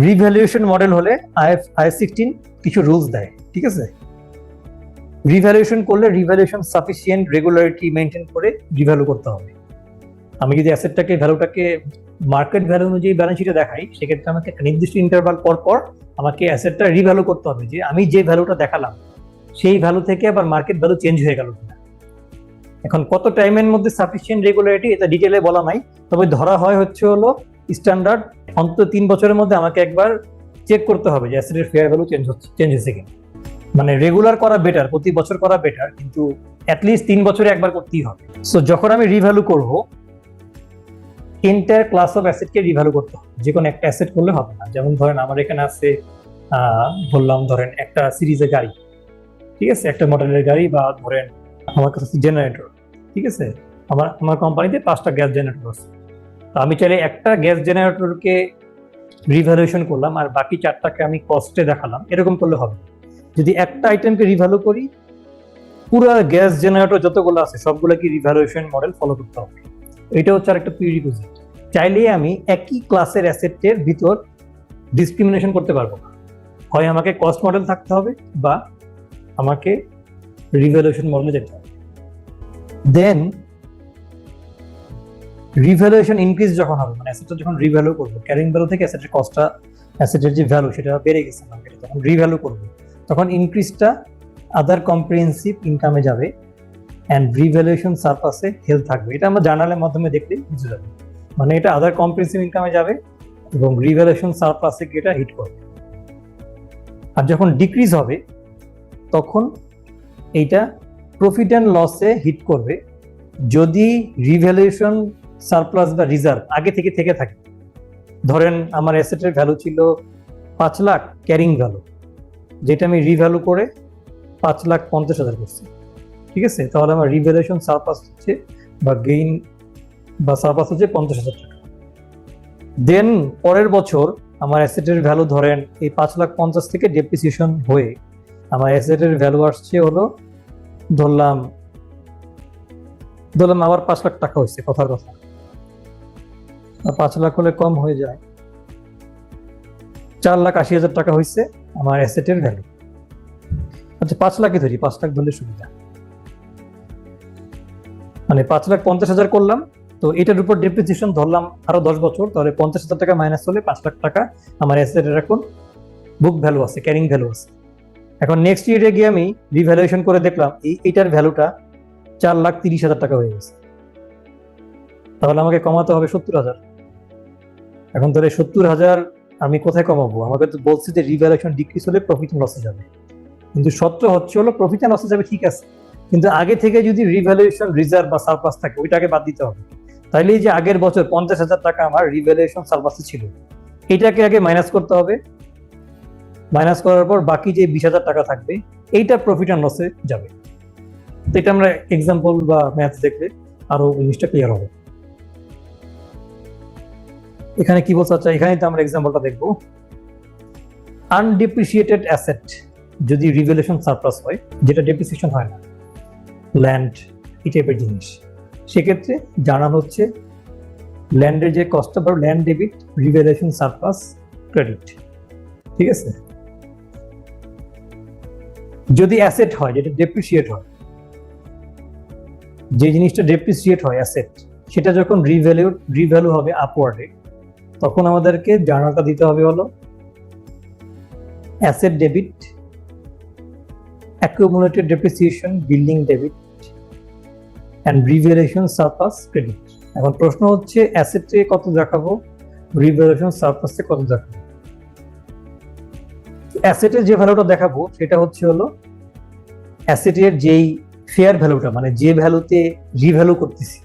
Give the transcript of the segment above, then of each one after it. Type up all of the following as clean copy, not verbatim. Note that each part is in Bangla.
রিভ্যালুয়েশন মডেল হলে আইএফ 16 কিছু রুলস দেয়, ঠিক আছে। রিভ্যালুয়েশন করলে রিভ্যালুয়েশন সাফিসিয়েন্ট রেগুলারিটি মেনটেন করে রিভ্যালু করতে হবে। আমি যদি অ্যাসেটটাকে ভ্যালুটাকে মার্কেট ভ্যালু অনুযায়ী ব্যালেন্স শিটে দেখাই, সেক্ষেত্রে আমাকে একটা নির্দিষ্ট ইন্টারভাল পর পর আমাকে অ্যাসেটটা রিভ্যালু করতে হবে, যে আমি যে ভ্যালুটা দেখালাম সেই ভ্যালু থেকে আবার মার্কেট ভ্যালু চেঞ্জ হয়ে গেল কিনা। এখন কত টাইমের মধ্যে সাফিসিয়েন্ট রেগুলারিটি এটা ডিটেলে বলা নাই, তবে ধরা হয় হচ্ছে হলো স্ট্যান্ডার্ড অন্তত 3 বছরের মধ্যে আমাকে একবার চেক করতে হবে যে অ্যাসেটের ফেয়ার ভ্যালু চেঞ্জ হয়েছে কিনা। মানে রেগুলার করা বেটার, প্রতি বছর করা বেটার, কিন্তু অ্যাটলিস্ট 3 বছরে একবার করতেই হবে। সো যখন আমি রিভ্যালু করব, এন্টায়ার ক্লাস অফ অ্যাসেটকে রিভ্যালু করতে হবে, যে কোনো একটা অ্যাসেট করলে হবে না। যেমন ধরেন আমার এখানে আছে বললাম ধরেন একটা সিরিজের গাড়ি, ঠিক আছে, একটা মডেলের গাড়ি, বা ধরেন আমার কাছে জেনারেটর, ঠিক আছে, আমার কোম্পানিতে 5টা গ্যাস জেনারেটর আছে। তো আমি চাইলে একটা গ্যাস জেনারেটরকে রিভ্যালুয়েশন করলাম আর বাকি 4টাকে আমি কস্টে দেখালাম, এরকম করলে হবে। যদি একটা আইটেমকে রিভ্যালু করি, পুরো গ্যাস জেনারেটর যতগুলো আছে সবগুলোকে রিভ্যালুয়েশন মডেল ফলো করতে হবে। এটা হচ্ছে আর একটা প্রিরিকুইজিট। চাইলে আমি একই ক্লাসের অ্যাসেটের ভিতর ডিসক্রিমিনেশন করতে পারবো না, হয় আমাকে কস্ট মডেল থাকতে হবে বা আমাকে রিভ্যালুয়েশন মডেলে যেতে হবে। দেন রিভ্যালুয়েশন ইনক্রিজ যখন হবে, মানে অ্যাসেটটা যখন রিভ্যালু করবো, ক্যারিং ভ্যালু থেকে অ্যাসেটের কস্টটা, অ্যাসেটের যে ভ্যালু সেটা বেড়ে গেছে মার্কেটে, যখন রিভ্যালু করবো তখন ইনক্রিজটা আদার কম্প্রিহেন্সিভ ইনকামে যাবে অ্যান্ড রিভ্যালুয়েশন সারপ্লাসে হেল্প থাকবে। এটা আমরা জার্নালের মাধ্যমে দেখলে বুঝে যাবে, মানে এটা আদার কম্প্রিহেন্সিভ ইনকামে যাবে এবং রিভ্যালুয়েশন সারপ্লাসে গিয়ে এটা হিট করবে। আর যখন ডিক্রিজ হবে তখন এইটা প্রফিট অ্যান্ড লসে হিট করবে, যদি রিভ্যালুয়েশন সারপ্লাস বা রিজার্ভ আগে থেকে থাকে। ধরেন আমার অ্যাসেটের ভ্যালু ছিল 5 লাখ ক্যারিং ভ্যালু, যেটা আমি রিভ্যালু করে 5,50,000 করছি, ঠিক আছে, তাহলে আমার রিভ্যালুয়েশন সারপ্লাস হচ্ছে বা গেইন বা সারপ্লাস হচ্ছে 50,000 টাকা। দেন পরের বছর আমার অ্যাসেটের ভ্যালু ধরেন এই 5,50,000 থেকে ডেপ্রিসিয়েশন হয়ে আমার অ্যাসেটের ভ্যালু আসছে হলো ধরলাম আবার 5 লাখ টাকা হয়েছে, কথার কথা। 5 লাখ হলে কম হয়ে যায়, 4,80,000 টাকা হয়েছে আমার অ্যাসেটের ভ্যালু। আচ্ছা 5 লাখই ধরি, 5 লাখ ধরলে সুবিধা, মানে 5,50,000 করলাম, তো এটার উপর ডেপ্রিসিয়েশন ধরলাম আরো 10 বছর, তাহলে 50,000 টাকা মাইনাস হলে 5 লাখ টাকা আমার অ্যাসেটের এখন বুক ভ্যালু আছে, ক্যারিং ভ্যালু আছে। এখন নেক্সট ইয়ারে গিয়ে আমি রিভ্যালুয়েশন করে দেখলাম এইটার ভ্যালুটা 4,30,000 টাকা হয়ে গেছে, তাহলে আমাকে কমাতে হবে 70,000। এখন তাহলে 70,000 আমি কোথায় কমাবো? আমাকে তো বলছে যে রিভ্যালুয়েশন ডিক্রিজ হলে প্রফিট এন্ড লসে যাবে, কিন্তু সত্য হচ্ছে হলো প্রফিট এন্ড লসে যাবে, ঠিক আছে, কিন্তু আগে থেকে যদি রিভ্যালুয়েশন রিজার্ভ বা সারপ্লাস থাকে ওইটাকে বাদ দিতে হবে। তাইলে এই যে আগের বছর 50,000 টাকা আমার রিভ্যালুয়েশন সারপ্লাসে ছিল, এটাকে আগে মাইনাস করতে হবে, মাইনাস করার পর বাকি যে 20,000 টাকা থাকবে এইটা প্রফিট এন্ড লসে যাবে। তো এটা আমরা এক্সাম্পল বা ম্যাথস দেখলে আরো জিনিসটা ক্লিয়ার হবে। এখানে কি বলতে চাচ্ছি, এখানে তো আমরা এক্সাম্পলটা দেখবো। আনডেপ্রিসিয়েটেড অ্যাসেট যদি রিভ্যালুয়েশন সারপ্লাস হয়, যেটা ডেপ্রিসিয়েশন হয় না, ল্যান্ড এই টাইপের জিনিস, সেক্ষেত্রে জানানো হচ্ছে ল্যান্ডের যে কস্ট বা land debit revaluation surplus credit, ঠিক আছে। যদি অ্যাসেট হয় যেটা ডেপ্রিসিয়েট হয়, যে জিনিসটা ডেপ্রিসিয়েট হয় অ্যাসেট, সেটা যখন রিভ্যালু হবে আপওয়ার্ডে, তখন আমাদেরকে জার্নালটা দিতে হবে হলো asset debit accumulated depreciation building debit and revaluation surplus credit. এখন প্রশ্ন হচ্ছে অ্যাসেটে কত দেখাবো, রিভ্যালুয়েশন সারপ্লাসে কত দেখাবো। অ্যাসেটের যে ভ্যালুটা দেখাবো সেটা হচ্ছে হলো অ্যাসেটের যেই ফেয়ার ভ্যালুটা, মানে যে ভ্যালুতে রিভ্যালু করতেছি,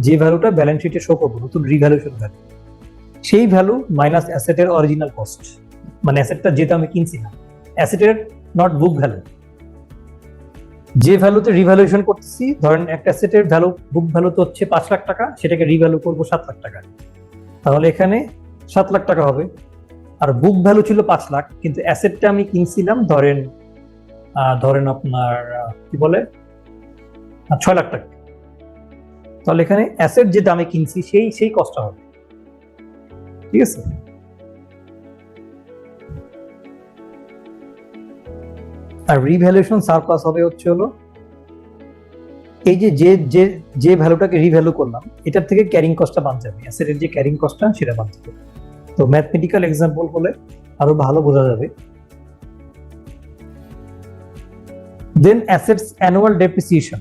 যে ভ্যালুটা ব্যালেন্স শিটে শো করবো নতুন রিভ্যালুয়েশন ভ্যালু, সেই ভ্যালু মাইনাস অ্যাসেটের অরিজিনাল কস্ট, মানে অ্যাসেটটা যেটা আমি কিনছি না, অ্যাসেটের নট বুক ভ্যালু, যে ভ্যালুতে রিভ্যালুয়েশন করতেছি। ধরেন একটা অ্যাসেটের ভ্যালু বুক ভ্যালু তো হচ্ছে 5 লাখ টাকা, সেটাকে রিভ্যালু করবো 7 লাখ টাকা, তাহলে এখানে 7 লাখ টাকা হবে। আর বুক ভ্যালু ছিল 5 লাখ, কিন্তু অ্যাসেটটা আমি কিনছিলাম ধরেন আপনার কি বলে 6 লাখ টাকা, তাহলে এখানে অ্যাসেট যে দামে কিনছি সেই কস্টটা হবে, ঠিক আছে। আর রিভ্যালুয়েশন সারপ্লাস হবে হচ্ছে হলো এই যে যে যে যে ভ্যালুটাকে রিভ্যালু করলাম এটার থেকে ক্যারিং কস্টটা বাদ যাবে, অ্যাসেটের যে ক্যারিং কস্টটা সেটা বাদ যাবে। তো ম্যাথমেটিক্যাল এক্সাম্পল হলে আরো ভালো বোঝা যাবে। Then assets annual depreciation,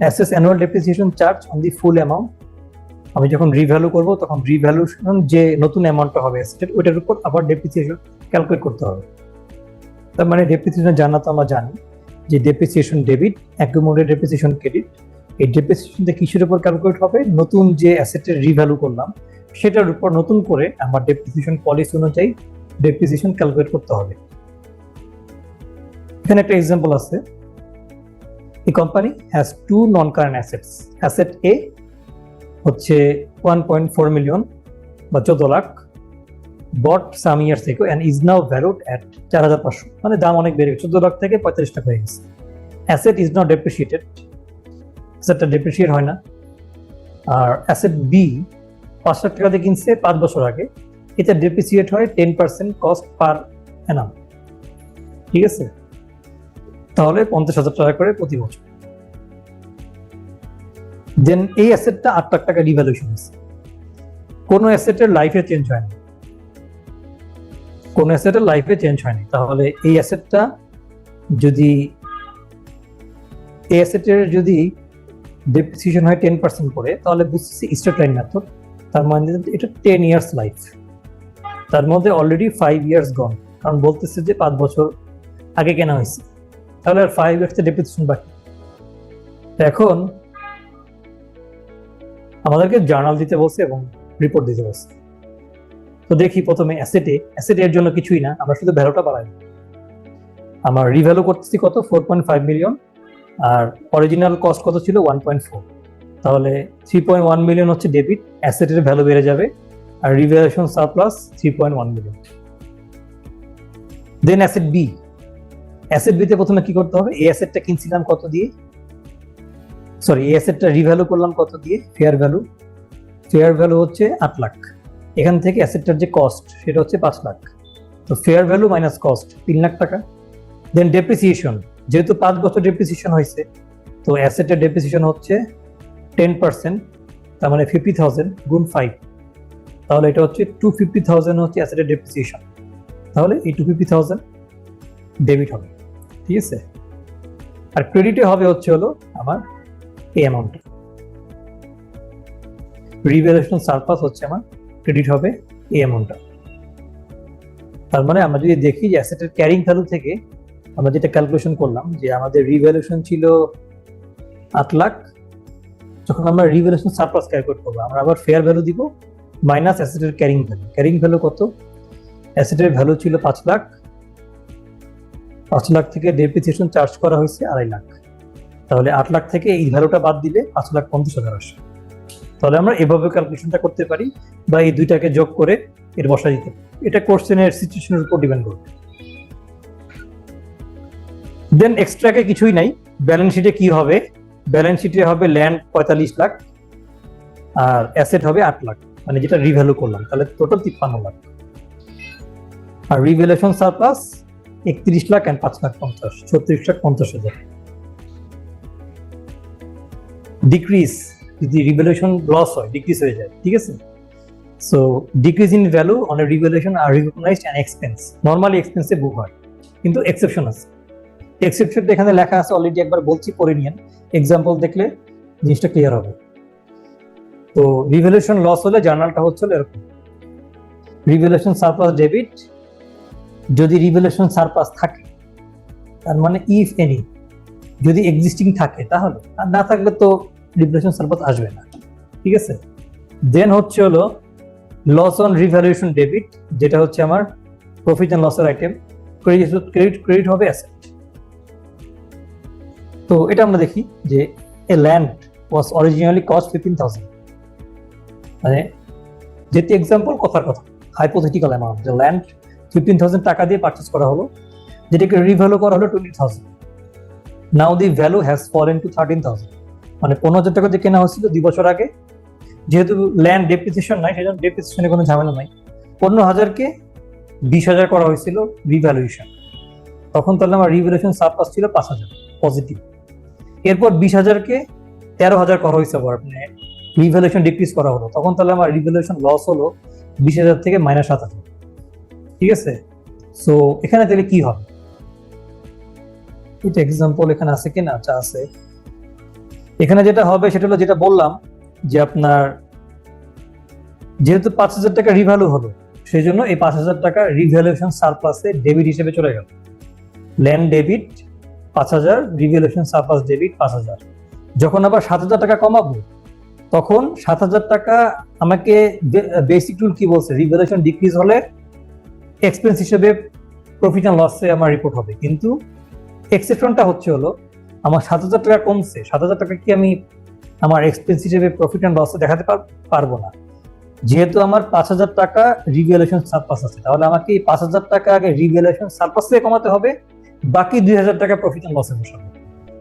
assets annual depreciation charge on the full amount. আমি যখন রিভ্যালু করব তখন রিভ্যালুয়েশন যে নতুন অ্যামাউন্টটা হবে অ্যাসেটের ওইটার উপর আবার ডেপ্রিসিয়েশন ক্যালকুলেট করতে হবে। তার মানে ডেপ্রিসিয়েশন জানা তো আমরা জানি যে depreciation debit, accumulated depreciation credit. এই ডেপ্রিসিয়েশনটা কিসের উপর ক্যালকুলেট হবে? নতুন যে অ্যাসেটের রিভ্যালু করলাম সেটার উপর নতুন করে আমার ডেপ্রিসিয়েশন পলিসি অনুযায়ী ডেপ্রিসিয়েশন ক্যালকুলেট করতে হবে। এখানে একটা এক্সাম্পল আছে। A company has two non-current assets. Asset A হচ্ছে 1.4 million বা 14 lakh, bought some years ago and is now valued at 4,500, মানে দাম অনেক বেড়ে গেছে, 14 লাখ থেকে 45 লাখ হয়ে গেছে। Asset is not depreciated, assetটা depreciate হয় না। আর asset B 5 লাখ টাকা দিয়ে কিনছে 5 বছর আগে, এটা depreciate হয় 10% cost per annum, ঠিক আছে? তাহলে 50,000 টাকা করে প্রতি বছর। দেন এই অ্যাসেটটা 8 লাখ টাকা রিভ্যালুয়েশন হয়েছে। কোন অ্যাসেটের লাইফে চেঞ্জ হয়নি, কোন অ্যাসেটের লাইফে চেঞ্জ হয়নি। তাহলে এই অ্যাসেটটা যদি এই অ্যাসেটের যদি ডেপ্রিসিয়েশন হয় 10% করে, তাহলে বুঝছি স্ট্রেট লাইন মেথড, তার মানে এটা 10 ইয়ার্স লাইফ। তার মধ্যে অলরেডি 5 ইয়ার্স গন, কারণ বলতেছে যে 5 বছর আগে কেনা হয়েছে, তাহলে আর 5 ইয়ার্স ডেপ্রিসিয়েশন বাকি। এখন আমাদেরকে জার্নাল দিতে বলছে এবং রিপোর্ট দিতে বলছে। তো দেখি প্রথমে অ্যাসেটের জন্য কিছুই না, আমরা শুধু ভ্যালুটা বাড়াই। আমার রিভ্যালু করতেছি কত? 4.5 মিলিয়ন, আর অরিজিনাল কস্ট কত ছিল? 1.4। তাহলে 3.1 মিলিয়ন হচ্ছে ডেবিট, অ্যাসেটের ভ্যালু বেড়ে যাবে, আর রিভ্যালুয়েশন সারপ্লাস 3.1 মিলিয়ন। দেন অ্যাসেট বি, অ্যাসেট বিতে প্রথমে কি করতে হবে? এই অ্যাসেটটা কিনছিলাম কত দিয়ে? সরি, এই অ্যাসেটটা রিভ্যালু করলাম কত দিয়ে? Fair value. ফেয়ার ভ্যালু হচ্ছে 8 লাখ, এখান থেকে অ্যাসেটটার যে কস্ট সেটা হচ্ছে 5 লাখ। তো fair value minus cost 3 lakh টাকা। দেন ডেপ্রিসিয়েশন, যেহেতু 5 বছর ডেপ্রিসিয়েশন হয়েছে, তো অ্যাসেটের ডেপ্রিসিয়েশন হচ্ছে 10%, তার মানে 50,000 গুণ 5, তাহলে এটা হচ্ছে 250,000 হচ্ছে অ্যাসেটের ডেপ্রিসিয়েশন। তাহলে এই 250,000 ডেবিট হবে, ঠিক আছে? আর ক্রেডিটে হবে হচ্ছে হলো আমার এই অ্যামাউন্ট। রিভ্যালুয়েশন সারপ্লাস হচ্ছে আমার ক্রেডিট হবে এই অ্যামাউন্টটা। তার মানে আমরা যদি দেখি যে অ্যাসেটের ক্যারিং ভ্যালু থেকে আমরা যেটা ক্যালকুলেশন করলাম যে আমাদের রিভ্যালুয়েশন ছিল 8 লাখ, যখন আমরা রিভ্যালুয়েশন সারপ্লাস ক্যালকুলেট করবো আমরা আবার ফেয়ার ভ্যালু দিব মাইনাস অ্যাসেটের ক্যারিং ভ্যালু। ক্যারিং ভ্যালু কত? অ্যাসেটের ভ্যালু ছিল 5 লাখ, 5 লাখ থেকে ডেপ্রিসিয়েশন চার্জ করা হয়েছে 2.5 লাখ, তাহলে 8 লাখ থেকে এই ভ্যালুটা বাদ দিলে 5,50,000 আসে। তাহলে আমরা এভাবে ক্যালকুলেশনটা করতে পারি, বা এই দুইটাকে যোগ করে এর বসা দিতে পারি। এটা কোশ্চেনের সিচুয়েশনের উপর ডিপেন্ড করবে। দেন এক্সট্রাকে কিছুই নাই। ব্যালেন্স শিটে কি হবে? ব্যালেন্স শিটে হবে ল্যান্ড 45 লাখ আর অ্যাসেট হবে 8 লাখ, মানে যেটা রিভ্যালু করলাম, তাহলে টোটাল 53 লাখ। আর revaluation surplus 31 lakh and 5 lakh 50, 36,50,000। Decrease, যদি রিভ্যালুয়েশন লস হয়, ডিক্রিজ হয়ে যায়, ঠিক আছে? So decrease in value on a revaluation are recognised an expense. Normally এক্সপেন্সে বুক হয়, কিন্তু এক্সেপশন আছে। এক্সেপশনটা এখানে লেখা আছে অলরেডি, একবার বলছি, পড়ে নিয়েন, এক্সাম্পল দেখলে জিনিসটা ক্লিয়ার হবে। তো রিভ্যালুয়েশন লস হলে জার্নালটা হচ্ছে এরকম: রিভ্যালুয়েশন সারপ্লাস ডেবিট, যদি রিভ্যালুয়েশন সারপ্লাস থাকে তার মানে ইফ এনি, যদি এক্সিস্টিং থাকে তাহলে, আর না থাকলে তো রিভ্যালুয়েশন সারপ্লাস আসবে না, ঠিক আছে? দেন হচ্ছে হলো লস অন রিভ্যালুয়েশন ডেবিট, যেটা হচ্ছে আমার প্রফিট এন্ড লসের আইটেম। ক্রেডিট হবে অ্যাসেট। তো এটা আমরা দেখি যে এ ল্যান্ড ওয়াজ অরিজিনালি কস্ট 15,000, মানে যেটি এক্সাম্পল, কথার কথা, হাইপোথেটিক্যাল অ্যামাউন্ট, যে ল্যান্ড 15,000 টাকা দিয়ে পারচেজ করা হলো, যেটাকে রিভ্যালু করা হলো 20,000। Now the value has fallen to 13,000, মানে 15,000 টাকা দিয়ে কেনা হয়েছিল 2 বছর আগে। যেহেতু ল্যান্ড ডেপ্রিসিয়েশন নাই, সেজন্য ডেপ্রিসিয়েশনে কোনো ঝামেলা নাই। 15,000কে 20,000 করা হয়েছিল রিভ্যালুয়েশন। তখন তাহলে আমার রিভ্যালুয়েশন সারপ্লাস ছিল 5,000 পজিটিভ। এরপর 20,000-কে 13,000 করা হয়েছে, আবার মানে রিভ্যালুয়েশন ডিক্রিজ করা হলো, তখন তাহলে আমার রিভ্যালুয়েশন লস হলো 20,000 থেকে -7,000। ঠিক আছে, সো এখানে তাহলে কি হবে, এটা এক্সাম্পল এখানে আছে কিনা? আচ্ছা আছে। এখানে যেটা হবে সেটা হলো যেটা বললাম যে আপনার যেহেতু 5,000 টাকা রিভ্যালু হলো, সেই জন্য এই 5,000 টাকা রিভ্যালুয়েশন সারপ্লাসে ডেবিট হিসেবে চলে গেল। Land debit 5,000, revaluation surplus debit 5,000। যখন আবার 7,000 টাকা কমাবো, তখন 7,000 টাকা আমাকে বেসিক রুল কি বলছে, রিভ্যালুয়েশন ডিক্রিজ হলে এক্সপেন্স হিসেবে প্রফিট অ্যান্ড লসে আমার রিপোর্ট হবে। কিন্তু এক্সেপশনটা হচ্ছে হলো আমার 7,000 টাকা কমছে, 7,000 টাকা কি আমি আমার এক্সপেন্স হিসেবে প্রফিট অ্যান্ড লসে দেখাতে পারবো না। যেহেতু আমার 5,000 টাকা রিভ্যালুয়েশন সারপ্লাস আছে, তাহলে আমাকে এই 5,000 টাকা আগে রিভ্যালুয়েশন সারপ্লাস থেকে কমাতে হবে, বাকি 2,000 টাকা প্রফিট অ্যান্ড লসে বসাবো।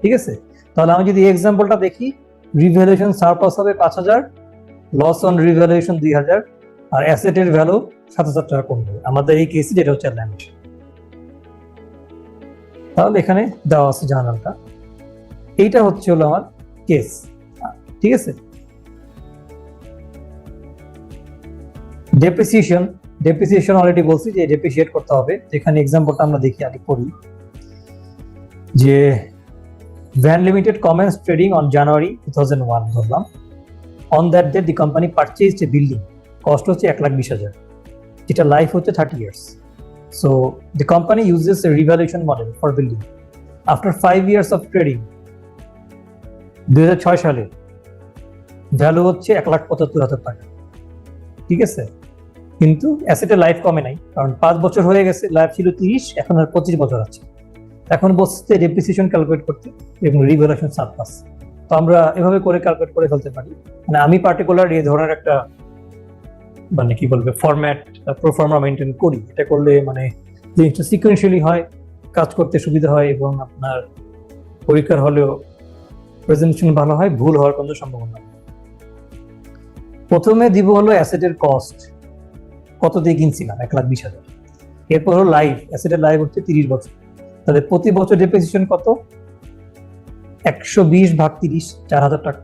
ঠিক আছে, তাহলে আমি যদি এক্সাম্পলটা দেখি, রিভ্যালুয়েশন সারপ্লাস হবে 5,000, লস অন রিভ্যালুয়েশন 2,000, আর অ্যাসেটের ভ্যালু 7,000 টাকা কমবে আমাদের এই কেসে, যেটা হচ্ছে ল্যান্ড। তাহলে এখানে দেওয়া আছে জার্নালটা, এইটা হচ্ছে হলো আমার কেস। ঠিক আছে, ডেপ্রিসিয়েশন অলরেডি বলছি যে ডেপ্রিসিয়েট করতে হবে। এখানে এক্সাম্পলটা আমরা দেখি আগে করি, যে van limited commence trading on January 2001 ধরলাম। On that day the company purchased A building, cost হচ্ছে 1,20,000, যেটা লাইফ হচ্ছে 30 years. So the company uses a revaluation model for building. After 5 years of trading, 2006 সালে ভ্যালু হচ্ছে 1,75,000 টাকা। ঠিক আছে, কিন্তু অ্যাসেটের লাইফ কমে নাই, কারণ 5 বছর হয়ে গেছে, লাইফ ছিল 30, এখন আর 25 বছর আছে। এখন বসছে ডেপ্রিসিয়েশন ক্যালকুলেট করতে এবং রিভ্যালুয়েশন সারপ্লাস। তো আমরা এভাবে করে ক্যালকুলেট করে ফেলতে পারি। মানে আমি পার্টিকুলার এই ধরনের একটা মানে কি বলবে ফরম্যাট প্রোফর্মা মেনটেন করি। এটা করলে মানে জিনিসটা সিকোয়েন্সিয়ালি হয়, কাজ করতে সুবিধা হয় এবং আপনার পরীক্ষার হলেও প্রেজেন্টেশন ভালো হয়, ভুল হওয়ার কোনো সম্ভাবনা নেই। প্রথমে দিব হলো অ্যাসেটের কস্ট, কত দিয়ে কিনছিলাম 1,20,000। এরপর হলো লাইফ, অ্যাসেটের লাইফ হচ্ছে 30 বছর, তাহলে প্রতি বছর ডেপ্রিসিয়েশন কত, 120 ভাগ 30, 4,000 টাকা।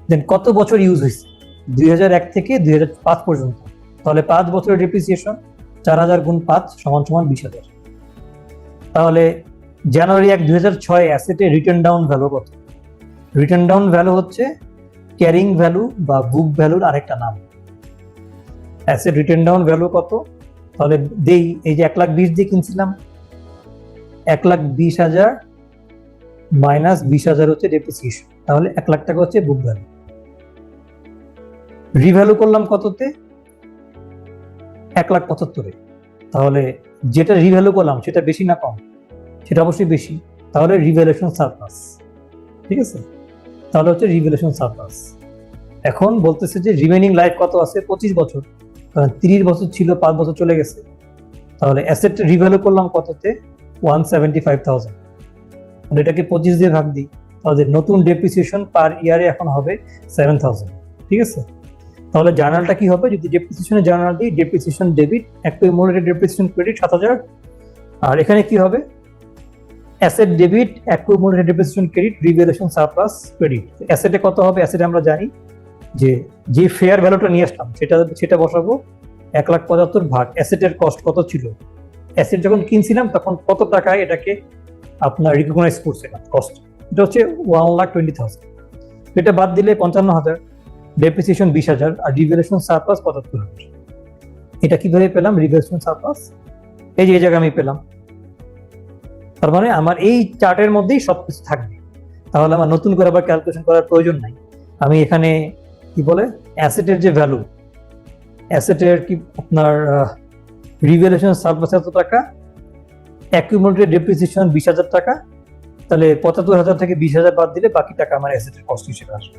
দেন কত বছর ইউজ হয়েছে, 2001 থেকে 2005 পর্যন্ত, তাহলে 5 বছরের ডেপ্রিসিয়েশন 4,000 গুণ 5 সমান 20,000। তাহলে জানুয়ারি 1, 2006 অ্যাসেটের রিটার্ন ডাউন ভ্যালু কত? রিটার্ন ডাউন ভ্যালু হচ্ছে ক্যারিং ভ্যালু বা বুক ভ্যালুর আরেকটা নাম। অ্যাসেট রিটার্ন ডাউন ভ্যালু কত? তাহলে দেই, এই যে 1,20,000 দিয়ে কিনছিলাম, 1,20,000 মাইনাস 20,000 হচ্ছে ডেপ্রিসিয়েশন, তাহলে 1,00,000 টাকা হচ্ছে বুক ভ্যালু। রিভ্যালু করলাম কততে? 1,75,000-এ। তাহলে যেটা রিভ্যালু করলাম সেটা বেশি না কম? সেটা অবশ্যই বেশি, তাহলে রিভ্যালুয়েশন সারপ্লাস। ঠিক আছে, তাহলে হচ্ছে রিভ্যালুয়েশন সারপ্লাস। এখন বলতেছে যে রিমেইনিং লাইফ কত আছে, 25 বছর, কারণ 30 বছর ছিল, 5 বছর চলে গেছে। তাহলে অ্যাসেট রিভ্যালু করলাম কততে? 175,000। এটাকে 25 দিয়ে ভাগ দিই, তাহলে নতুন ডেপ্রিসিয়েশন পার ইয়ারে এখন হবে 7,000। ঠিক আছে, তাহলে জার্নালটা কি হবে, যদি ডেপ্রিসিয়েশনের জার্নাল দিই, depreciation debit, accumulated depreciation credit 7,000। আর এখানে কি হবে, asset debit, accumulated depreciation credit, revaluation surplus credit. অ্যাসেটে কত হবে? অ্যাসেটে আমরা জানি যে ফেয়ার ভ্যালুটা নিয়ে আসলাম সেটা বসাবো, 1,75,000 ভাগ অ্যাসেটের কস্ট কত ছিল, অ্যাসেট যখন কিনছিলাম তখন কত টাকায় এটাকে আপনার রিকগনাইজ করছিলাম কস্ট, এটা হচ্ছে 1,20,000। এটা বাদ দিলে 55,000, ডেপ্রিসিয়েশন 20,000, আর রিভ্যালুয়েশন সারপ্লাস 75,000। এটা কিভাবে পেলাম রিভ্যালুয়েশন সারপ্লাস? এই যে এই জায়গায় আমি পেলাম। তার মানে আমার এই চার্টের মধ্যেই সবকিছু থাকবে, তাহলে আমার নতুন করে আবার ক্যালকুলেশন করার প্রয়োজন নাই। আমি এখানে কি বলে অ্যাসেটের যে ভ্যালু, অ্যাসেটের কি আপনার রিভ্যালুয়েশন সারপ্লাস এত টাকা, অ্যাকুমুলেটেড ডেপ্রিসিয়েশন 20,000 টাকা, তাহলে 75,000 থেকে 20,000 বাদ দিলে বাকি টাকা আমার অ্যাসেটের কস্ট হিসেবে আসবে।